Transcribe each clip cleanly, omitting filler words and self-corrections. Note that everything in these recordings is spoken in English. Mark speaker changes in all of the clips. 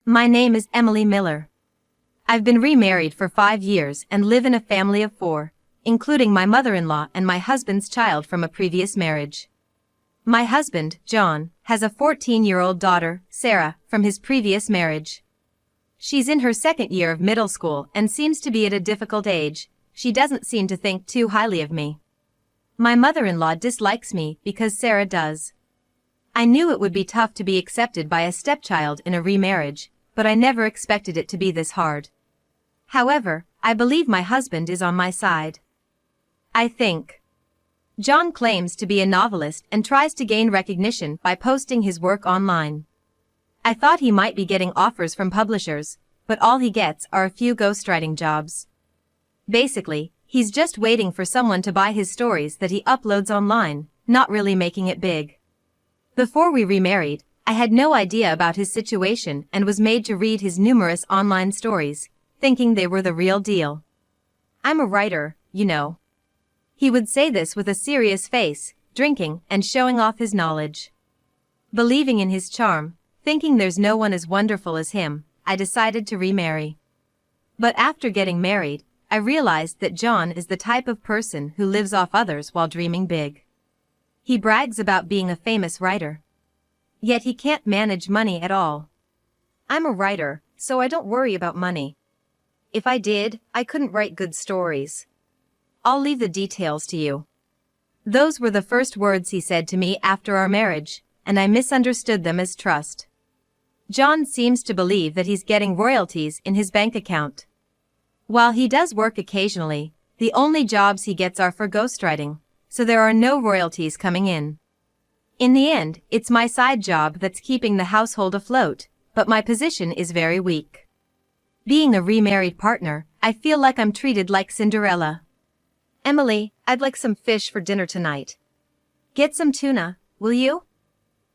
Speaker 1: My name is Emily Miller. I've been remarried for 5 years and live in a family of 4, including my mother-in-law and my husband's child from a previous marriage. My husband, John, has a 14-year-old daughter, Sarah, from his previous marriage. She's in her second year of middle school and seems to be at a difficult age. She doesn't seem to think too highly of me. My mother-in-law dislikes me because Sarah does. I knew it would be tough to be accepted by a stepchild in a remarriage, but I never expected it to be this hard. However, I believe my husband is on my side. I think. John claims to be a novelist and tries to gain recognition by posting his work online. I thought he might be getting offers from publishers, but all he gets are a few ghostwriting jobs. Basically, he's just waiting for someone to buy his stories that he uploads online, not really making it big. Before we remarried, I had no idea about his situation and was made to read his numerous online stories, thinking they were the real deal. I'm a writer, you know. He would say this with a serious face, drinking and showing off his knowledge. Believing in his charm, thinking there's no one as wonderful as him, I decided to remarry. But after getting married, I realized that John is the type of person who lives off others while dreaming big. He brags about being a famous writer. Yet he can't manage money at all. I'm a writer, so I don't worry about money. If I did, I couldn't write good stories. I'll leave the details to you. Those were the first words he said to me after our marriage, and I misunderstood them as trust. John seems to believe that he's getting royalties in his bank account. While he does work occasionally, the only jobs he gets are for ghostwriting, so there are no royalties coming in. In the end, it's my side job that's keeping the household afloat, but my position is very weak. Being a remarried partner, I feel like I'm treated like Cinderella. Emily, I'd like some fish for dinner tonight. Get some tuna, will you?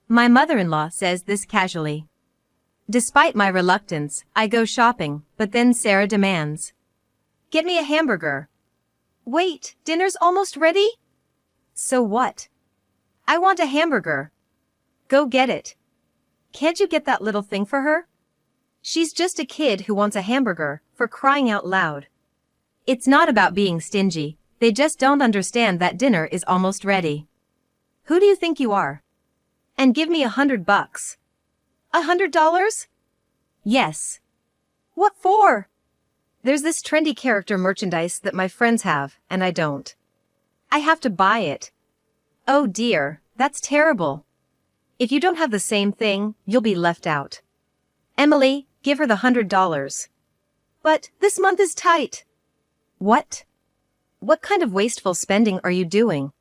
Speaker 1: My mother-in-law says this casually. Despite my reluctance, I go shopping, but then Sarah demands. Get me a hamburger. Wait, dinner's almost ready? So what? I want a hamburger. Go get it. Can't you get that little thing for her? She's just a kid who wants a hamburger, for crying out loud. It's not about being stingy, they just don't understand that dinner is almost ready. Who do you think you are? And give me $100. $100? Yes. What for? There's this trendy character merchandise that my friends have, and I don't. I have to buy it. Oh dear, that's terrible. If you don't have the same thing, you'll be left out. Emily, give her the $100. But this month is tight. What? What kind of wasteful spending are you doing?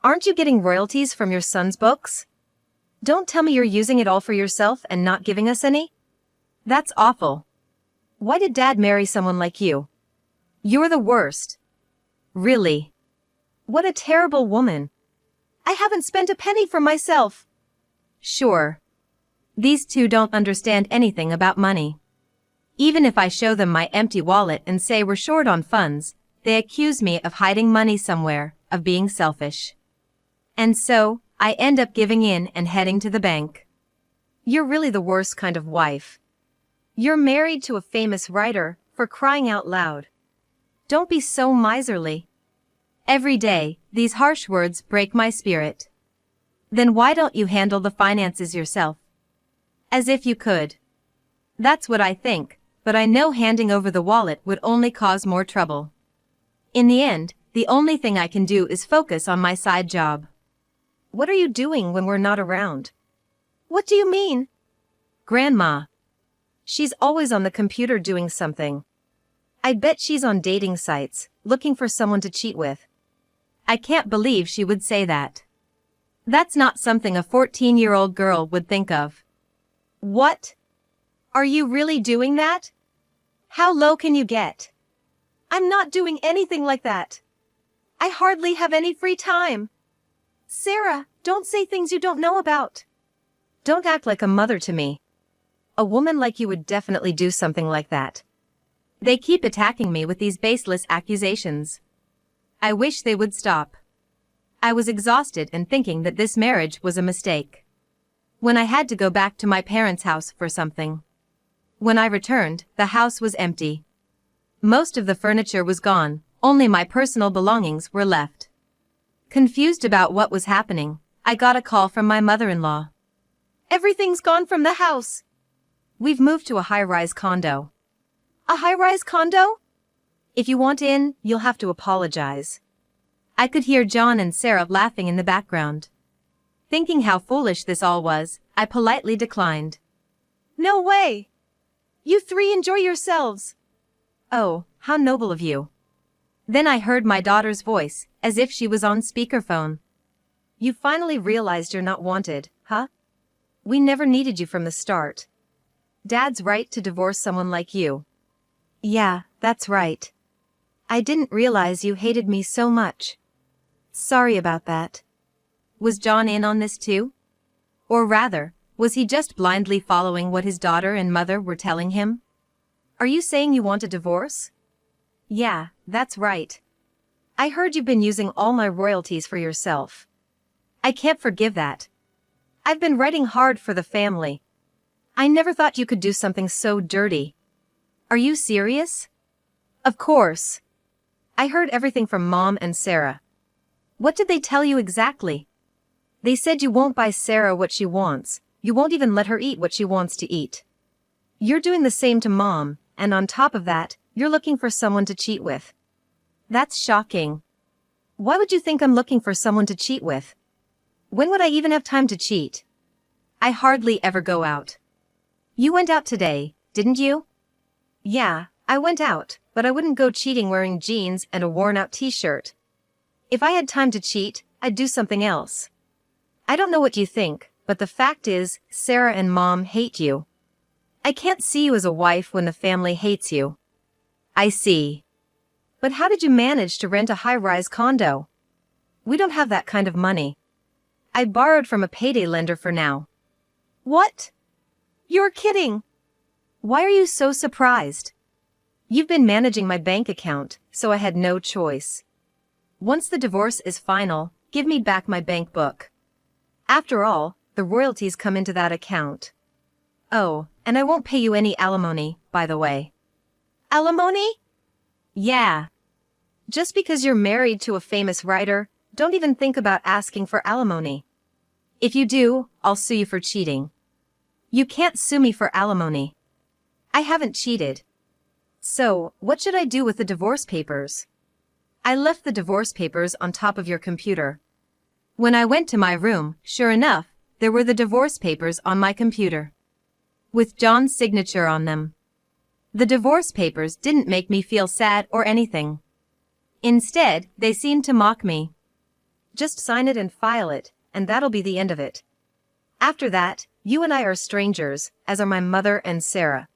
Speaker 1: Aren't you getting royalties from your son's books? Don't tell me you're using it all for yourself and not giving us any? That's awful. Why did Dad marry someone like you? You're the worst. Really? What a terrible woman. I haven't spent a penny for myself. Sure. These two don't understand anything about money. Even if I show them my empty wallet and say we're short on funds, they accuse me of hiding money somewhere, of being selfish. And so, I end up giving in and heading to the bank. You're really the worst kind of wife. You're married to a famous writer, for crying out loud. Don't be so miserly. Every day, these harsh words break my spirit. Then why don't you handle the finances yourself? As if you could. That's what I think, but I know handing over the wallet would only cause more trouble. In the end, the only thing I can do is focus on my side job. What are you doing when we're not around? What do you mean? Grandma. She's always on the computer doing something. I bet she's on dating sites, looking for someone to cheat with. I can't believe she would say that. That's not something a 14-year-old girl would think of. What? Are you really doing that? How low can you get? I'm not doing anything like that. I hardly have any free time. Sarah, don't say things you don't know about. Don't act like a mother to me. A woman like you would definitely do something like that. They keep attacking me with these baseless accusations. I wish they would stop. I was exhausted and thinking that this marriage was a mistake. When I had to go back to my parents' house for something. When I returned, the house was empty. Most of the furniture was gone, only my personal belongings were left. Confused about what was happening, I got a call from my mother-in-law. "Everything's gone from the house. We've moved to a high-rise condo." "A high-rise condo?" "If you want in, you'll have to apologize." I could hear John and Sarah laughing in the background. Thinking how foolish this all was, I politely declined. "No way! You three enjoy yourselves." "Oh, how noble of you." Then I heard my daughter's voice, as if she was on speakerphone. "You finally realized you're not wanted, huh? We never needed you from the start. Dad's right to divorce someone like you." "Yeah, that's right. I didn't realize you hated me so much. Sorry about that." Was John in on this too? Or rather, was he just blindly following what his daughter and mother were telling him? "Are you saying you want a divorce?" "Yeah, that's right. I heard you've been using all my royalties for yourself. I can't forgive that. I've been writing hard for the family. I never thought you could do something so dirty." "Are you serious?" "Of course. I heard everything from Mom and Sarah." "What did they tell you exactly?" "They said you won't buy Sarah what she wants, you won't even let her eat what she wants to eat. You're doing the same to Mom, and on top of that, you're looking for someone to cheat with." "That's shocking. Why would you think I'm looking for someone to cheat with? When would I even have time to cheat? I hardly ever go out." "You went out today, didn't you?" "Yeah, I went out, but I wouldn't go cheating wearing jeans and a worn-out t-shirt. If I had time to cheat, I'd do something else. I don't know what you think, but the fact is, Sarah and Mom hate you. I can't see you as a wife when the family hates you." "I see. But how did you manage to rent a high-rise condo?" "We don't have that kind of money. I borrowed from a payday lender for now." "What? You're kidding." "Why are you so surprised?" "You've been managing my bank account, so I had no choice. Once the divorce is final, give me back my bank book. After all, the royalties come into that account. Oh, and I won't pay you any alimony, by the way." "Alimony?" "Yeah. Just because you're married to a famous writer, don't even think about asking for alimony. If you do, I'll sue you for cheating." "You can't sue me for alimony. I haven't cheated." "So, what should I do with the divorce papers?" "I left the divorce papers on top of your computer." When I went to my room, sure enough, there were the divorce papers on my computer, with John's signature on them. The divorce papers didn't make me feel sad or anything. Instead, they seemed to mock me. "Just sign it and file it, and that'll be the end of it. After that, you and I are strangers, as are my mother and Sarah.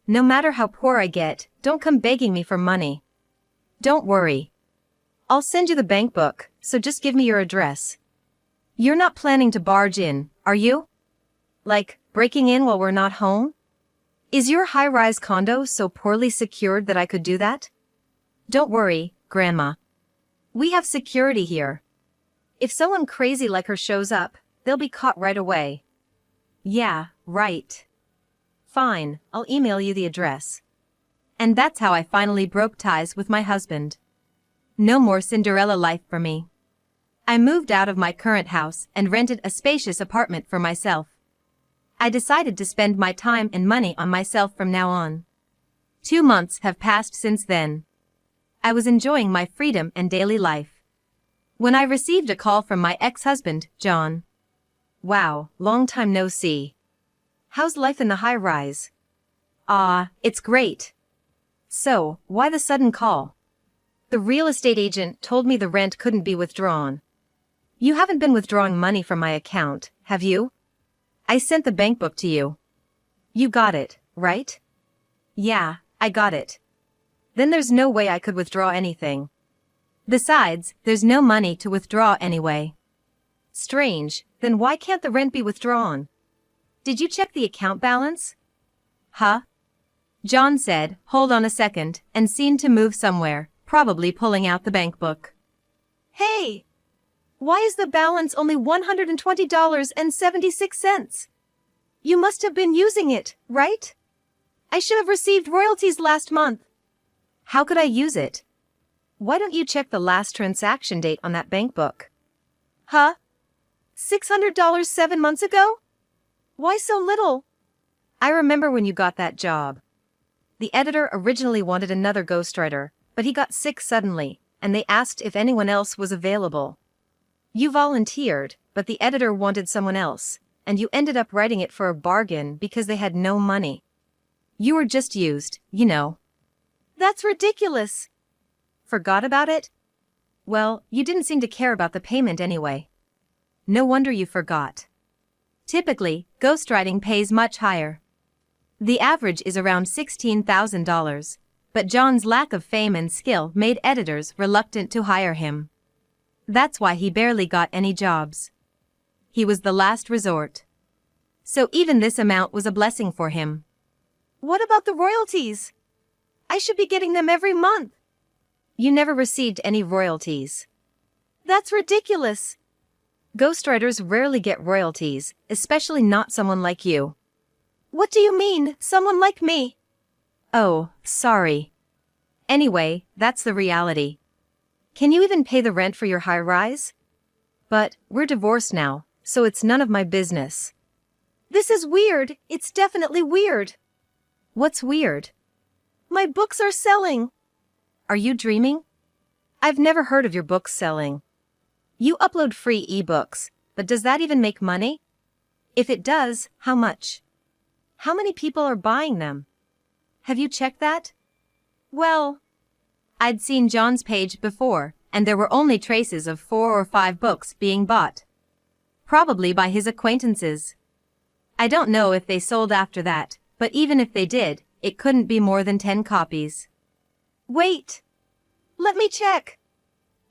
Speaker 1: No matter how poor I get, don't come begging me for money. Don't worry. I'll send you the bank book, so just give me your address. You're not planning to barge in, are you? Like, breaking in while we're not home? Is your high-rise condo so poorly secured that I could do that?" "Don't worry, Grandma. We have security here. If someone crazy like her shows up, they'll be caught right away." "Yeah, right. Fine, I'll email you the address." And that's how I finally broke ties with my husband. No more Cinderella life for me. I moved out of my current house and rented a spacious apartment for myself. I decided to spend my time and money on myself from now on. 2 months have passed since then. I was enjoying my freedom and daily life when I received a call from my ex-husband, John. "Wow, long time no see. How's life in the high-rise?" "Ah, it's great." "So, why the sudden call?" "The real estate agent told me the rent couldn't be withdrawn." "You haven't been withdrawing money from my account, have you?" "I sent the bank book to you." "You got it, right?" "Yeah, I got it." "Then there's no way I could withdraw anything. Besides, there's no money to withdraw anyway." "Strange, then why can't the rent be withdrawn? Did you check the account balance?" "Huh?" John said, "Hold on a second," and seemed to move somewhere, probably pulling out the bank book. "Hey! Why is the balance only $120.76? You must have been using it, right?" I should have received royalties last month. How could I use it? Why don't you check the last transaction date on that bank book? Huh? $600 7 months ago? Why so little? I remember when you got that job. The editor originally wanted another ghostwriter, but he got sick suddenly, and they asked if anyone else was available. You volunteered, but the editor wanted someone else, and you ended up writing it for a bargain because they had no money. You were just used, you know. That's ridiculous. Forgot about it? Well, you didn't seem to care about the payment anyway. No wonder you forgot. Typically, ghostwriting pays much higher. The average is around $16,000, but John's lack of fame and skill made editors reluctant to hire him. That's why he barely got any jobs. He was the last resort. So even this amount was a blessing for him. What about the royalties? I should be getting them every month. You never received any royalties. That's ridiculous. Ghostwriters rarely get royalties, especially not someone like you. What do you mean, someone like me? Oh, sorry. Anyway, that's the reality. Can you even pay the rent for your high-rise? But we're divorced now, so it's none of my business. This is weird. It's definitely weird. What's weird? My books are selling. Are you dreaming? I've never heard of your books selling. You upload free ebooks, but does that even make money? If it does, how much? How many people are buying them? Have you checked that? Well, I'd seen John's page before, and there were only traces of 4 or 5 books being bought. Probably by his acquaintances. I don't know if they sold after that, but even if they did, it couldn't be more than 10 copies. Wait! Let me check!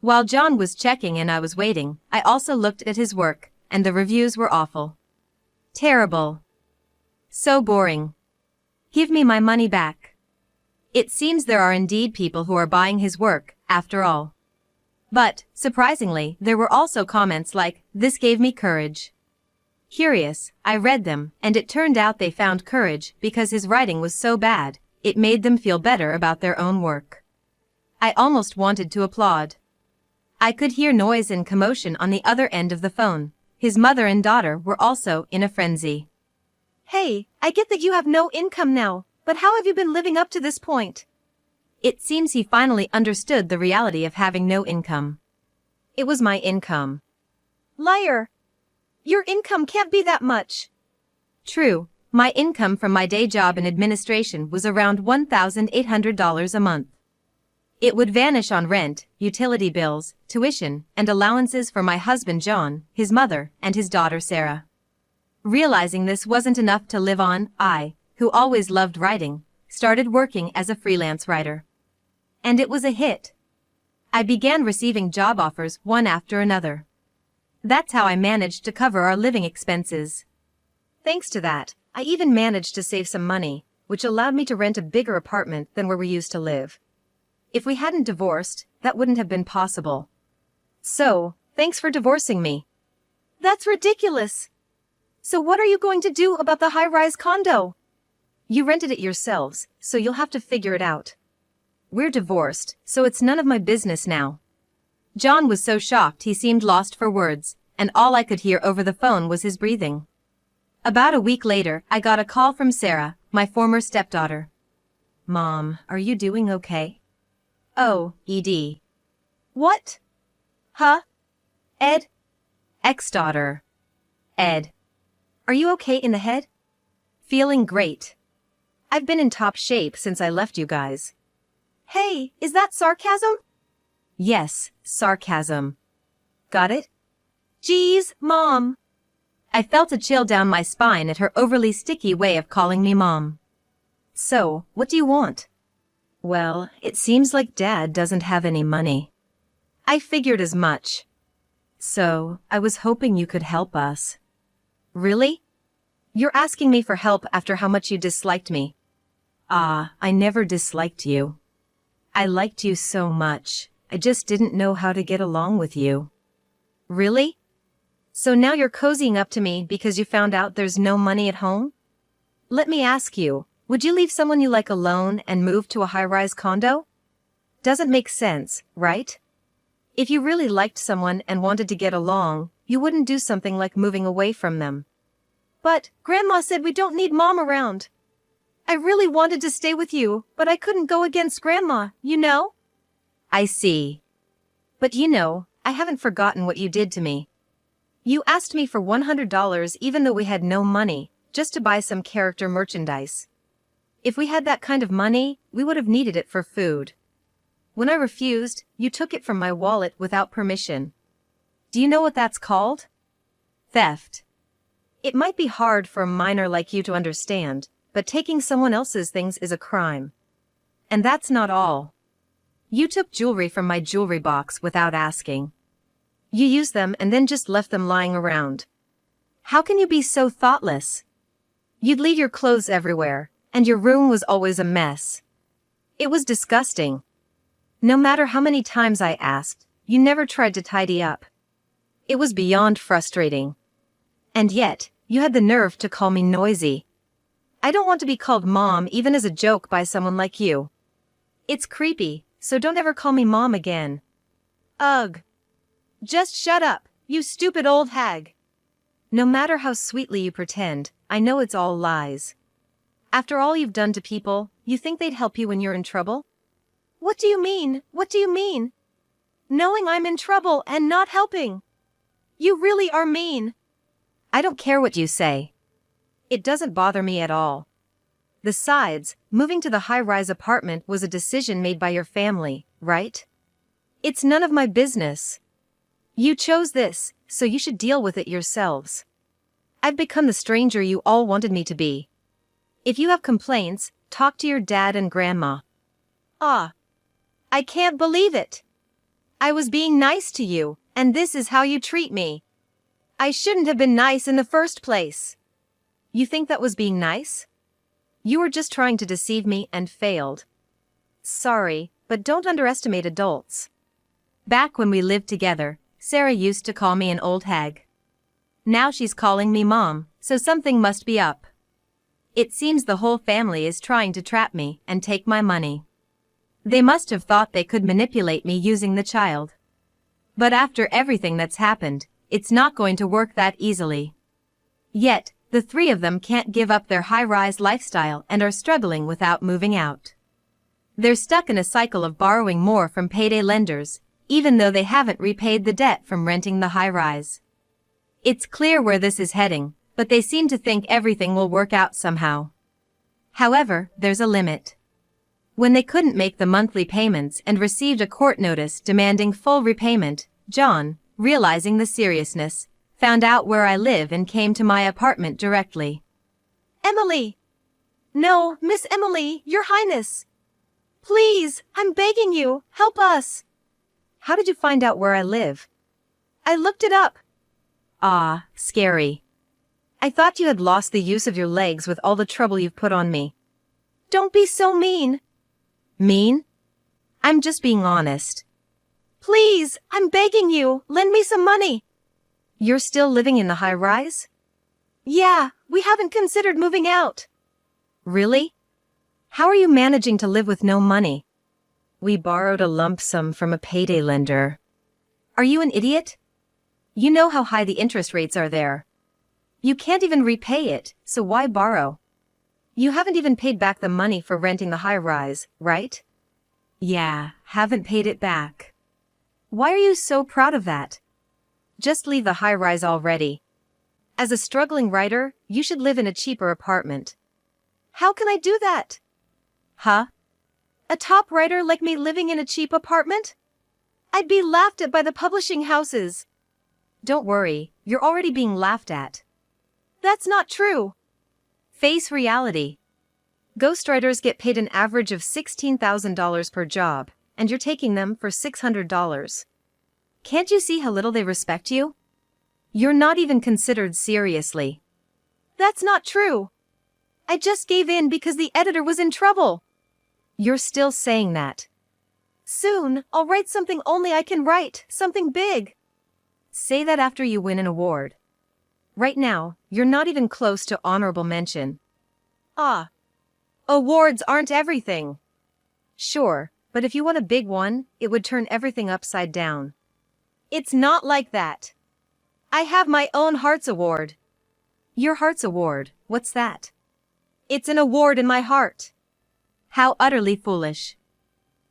Speaker 1: While John was checking and I was waiting, I also looked at his work, and the reviews were awful. Terrible. So boring. Give me my money back. It seems there are indeed people who are buying his work, after all. But, surprisingly, there were also comments like, "This gave me courage." Curious, I read them, and it turned out they found courage because his writing was so bad, it made them feel better about their own work. I almost wanted to applaud. I could hear noise and commotion on the other end of the phone. His mother and daughter were also in a frenzy. Hey, I get that you have no income now, but how have you been living up to this point? It seems he finally understood the reality of having no income. It was my income. Liar! Your income can't be that much. True, my income from my day job in administration was around $1,800 a month. It would vanish on rent, utility bills, tuition, and allowances for my husband John, his mother, and his daughter Sarah. Realizing this wasn't enough to live on, I, who always loved writing, started working as a freelance writer. And it was a hit. I began receiving job offers one after another. That's how I managed to cover our living expenses. Thanks to that, I even managed to save some money, which allowed me to rent a bigger apartment than where we used to live. If we hadn't divorced, that wouldn't have been possible. So, thanks for divorcing me. That's ridiculous. So what are you going to do about the high-rise condo? You rented it yourselves, so you'll have to figure it out. We're divorced, so it's none of my business now. John was so shocked he seemed lost for words, and all I could hear over the phone was his breathing. About a week later, I got a call from Sarah, my former stepdaughter. Mom, are you doing okay? Oh, Ed. What? Huh? Ed? Ex-daughter. Ed. Are you okay in the head? Feeling great. I've been in top shape since I left you guys. Hey, is that sarcasm? Yes, sarcasm. Got it? Geez, Mom. I felt a chill down my spine at her overly sticky way of calling me Mom. So, what do you want? Well, it seems like Dad doesn't have any money. I figured as much. So, I was hoping you could help us. Really? You're asking me for help after how much you disliked me. I never disliked you. I liked you so much, I just didn't know how to get along with you. Really? So now you're cozying up to me because you found out there's no money at home? Let me ask you, Would you leave someone you like alone and move to a high-rise condo? Doesn't make sense, right? If you really liked someone and wanted to get along, you wouldn't do something like moving away from them. But Grandma said we don't need Mom around. I really wanted to stay with you, but I couldn't go against Grandma, you know? I see. But I haven't forgotten what you did to me. You asked me for $100 even though we had no money, just to buy some character merchandise. If we had that kind of money, we would have needed it for food. When I refused, you took it from my wallet without permission. Do you know what that's called? Theft. It might be hard for a minor like you to understand, but taking someone else's things is a crime. And that's not all. You took jewelry from my jewelry box without asking. You used them and then just left them lying around. How can you be so thoughtless? You'd leave your clothes everywhere, and your room was always a mess. It was disgusting. No matter how many times I asked, you never tried to tidy up. It was beyond frustrating. And yet, you had the nerve to call me noisy. I don't want to be called Mom even as a joke by someone like you. It's creepy, so don't ever call me Mom again. Ugh. Just shut up, you stupid old hag. No matter how sweetly you pretend, I know it's all lies. After all you've done to people, you think they'd help you when you're in trouble? What do you mean? What do you mean? Knowing I'm in trouble and not helping. You really are mean. I don't care what you say. It doesn't bother me at all. Besides, moving to the high-rise apartment was a decision made by your family, right? It's none of my business. You chose this, so you should deal with it yourselves. I've become the stranger you all wanted me to be. If you have complaints, talk to your dad and Grandma. Ah. I can't believe it. I was being nice to you, and this is how you treat me. I shouldn't have been nice in the first place. You think that was being nice? You were just trying to deceive me and failed. Sorry, but don't underestimate adults. Back when we lived together, Sarah used to call me an old hag. Now she's calling me Mom, so something must be up. It seems the whole family is trying to trap me and take my money. They must have thought they could manipulate me using the child. But after everything that's happened, it's not going to work that easily. Yet, the three of them can't give up their high-rise lifestyle and are struggling without moving out. They're stuck in a cycle of borrowing more from payday lenders, even though they haven't repaid the debt from renting the high-rise. It's clear where this is heading, but they seem to think everything will work out somehow. However, there's a limit. When they couldn't make the monthly payments and received a court notice demanding full repayment, John, realizing the seriousness, found out where I live and came to my apartment directly. Emily! No, Miss Emily, Your Highness! Please, I'm begging you, help us! How did you find out where I live? I looked it up. Ah, scary. I thought you had lost the use of your legs with all the trouble you've put on me. Don't be so mean. Mean? I'm just being honest. Please, I'm begging you, lend me some money. You're still living in the high-rise? Yeah, we haven't considered moving out. Really? How are you managing to live with no money? We borrowed a lump sum from a payday lender. Are you an idiot? You know how high the interest rates are there. You can't even repay it, so why borrow? You haven't even paid back the money for renting the high-rise, right? Yeah, haven't paid it back. Why are you so proud of that? Just leave the high-rise already. As a struggling writer, you should live in a cheaper apartment. How can I do that? Huh? A top writer like me living in a cheap apartment? I'd be laughed at by the publishing houses. Don't worry, you're already being laughed at. That's not true. Face reality. Ghostwriters get paid an average of $16,000 per job, and you're taking them for $600. Can't you see how little they respect you? You're not even considered seriously. That's not true. I just gave in because the editor was in trouble. You're still saying that. Soon, I'll write something only I can write, something big. Say that after you win an award. Right now, you're not even close to honorable mention. Ah. Awards aren't everything. Sure, but if you won a big one, it would turn everything upside down. It's not like that. I have my own Hearts Award. Your Hearts Award, what's that? It's an award in my heart. How utterly foolish.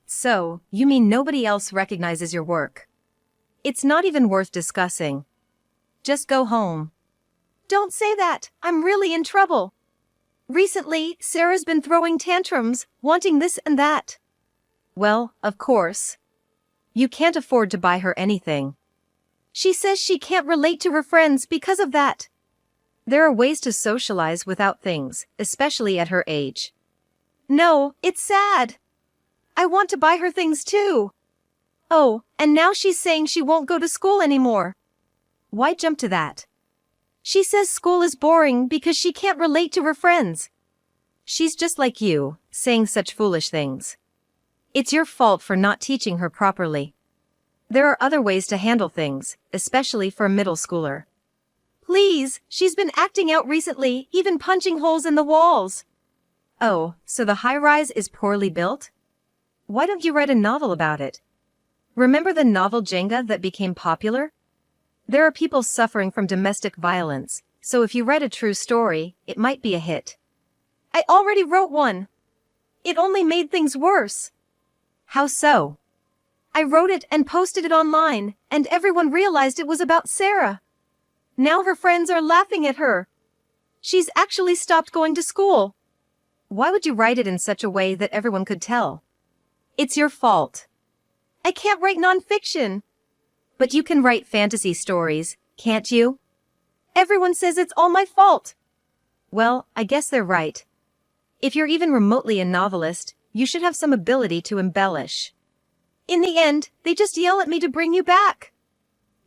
Speaker 1: So, you mean nobody else recognizes your work? It's not even worth discussing. Just go home. Don't say that, I'm really in trouble. Recently, Sarah's been throwing tantrums, wanting this and that. Well, of course. You can't afford to buy her anything. She says she can't relate to her friends because of that. There are ways to socialize without things, especially at her age. No, it's sad. I want to buy her things too. Oh, and now she's saying she won't go to school anymore. Why jump to that? She says school is boring because she can't relate to her friends. She's just like you, saying such foolish things. It's your fault for not teaching her properly. There are other ways to handle things, especially for a middle schooler. Please, she's been acting out recently, even punching holes in the walls. Oh, so the high-rise is poorly built? Why don't you write a novel about it? Remember the novel Jenga that became popular? There are people suffering from domestic violence, so if you write a true story, it might be a hit. I already wrote one. It only made things worse. How so? I wrote it and posted it online, and everyone realized it was about Sarah. Now her friends are laughing at her. She's actually stopped going to school. Why would you write it in such a way that everyone could tell? It's your fault. I can't write nonfiction. But you can write fantasy stories, can't you? Everyone says it's all my fault. Well, I guess they're right. If you're even remotely a novelist, you should have some ability to embellish. In the end, they just yell at me to bring you back.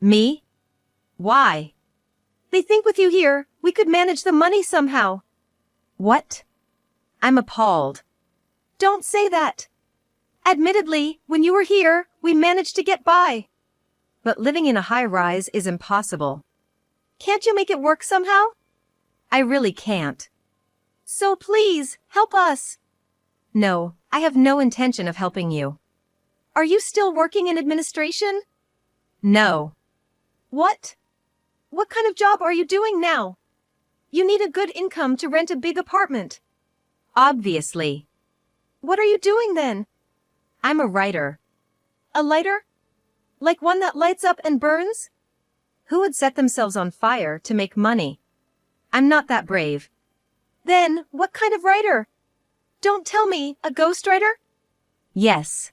Speaker 1: Me? Why? They think with you here, we could manage the money somehow. What? I'm appalled. Don't say that. Admittedly, when you were here, we managed to get by. But living in a high-rise is impossible. Can't you make it work somehow? I really can't. So please, help us. No, I have no intention of helping you. Are you still working in administration? No. What? What kind of job are you doing now? You need a good income to rent a big apartment. Obviously. What are you doing then? I'm a writer. A lighter? Like one that lights up and burns? Who would set themselves on fire to make money? I'm not that brave. Then, what kind of writer? Don't tell me, a ghostwriter? Yes.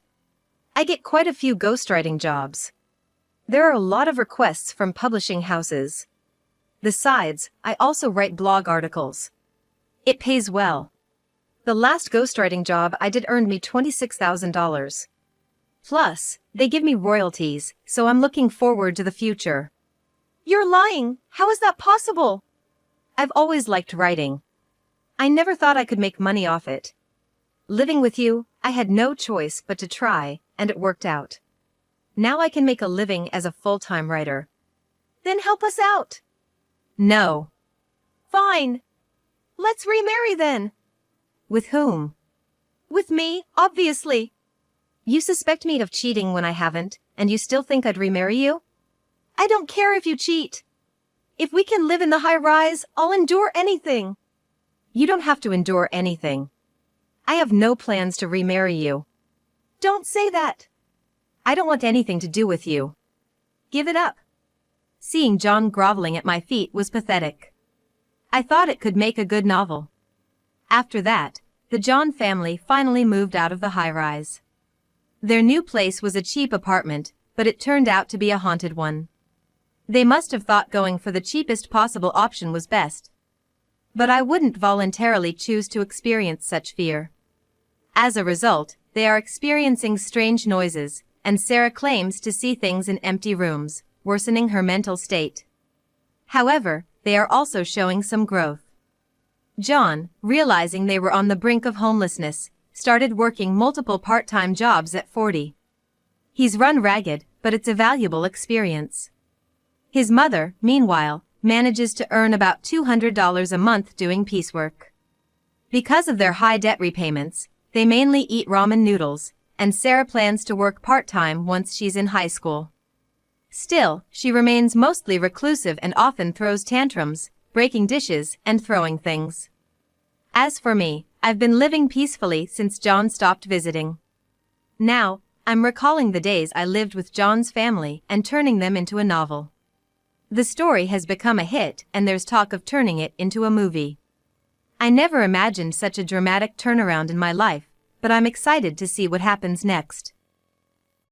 Speaker 1: I get quite a few ghostwriting jobs. There are a lot of requests from publishing houses. Besides, I also write blog articles. It pays well. The last ghostwriting job I did earned me $26,000. Plus, they give me royalties, so I'm looking forward to the future. You're lying. How is that possible? I've always liked writing. I never thought I could make money off it. Living with you, I had no choice but to try, and it worked out. Now I can make a living as a full-time writer. Then help us out. No. Fine. Let's remarry then. With whom? With me, obviously. You suspect me of cheating when I haven't, and you still think I'd remarry you? I don't care if you cheat. If we can live in the high-rise, I'll endure anything. You don't have to endure anything. I have no plans to remarry you. Don't say that. I don't want anything to do with you. Give it up. Seeing John groveling at my feet was pathetic. I thought it could make a good novel. After that, the John family finally moved out of the high-rise. Their new place was a cheap apartment, but it turned out to be a haunted one. They must have thought going for the cheapest possible option was best. But I wouldn't voluntarily choose to experience such fear. As a result, they are experiencing strange noises, and Sarah claims to see things in empty rooms, worsening her mental state. However, they are also showing some growth. John, realizing they were on the brink of homelessness, started working multiple part-time jobs at 40. He's run ragged, but it's a valuable experience. His mother, meanwhile, manages to earn about $200 a month doing piecework. Because of their high debt repayments, they mainly eat ramen noodles, and Sarah plans to work part-time once she's in high school. Still, she remains mostly reclusive and often throws tantrums, breaking dishes and throwing things. As for me, I've been living peacefully since John stopped visiting. Now, I'm recalling the days I lived with John's family and turning them into a novel. The story has become a hit and there's talk of turning it into a movie. I never imagined such a dramatic turnaround in my life, but I'm excited to see what happens next.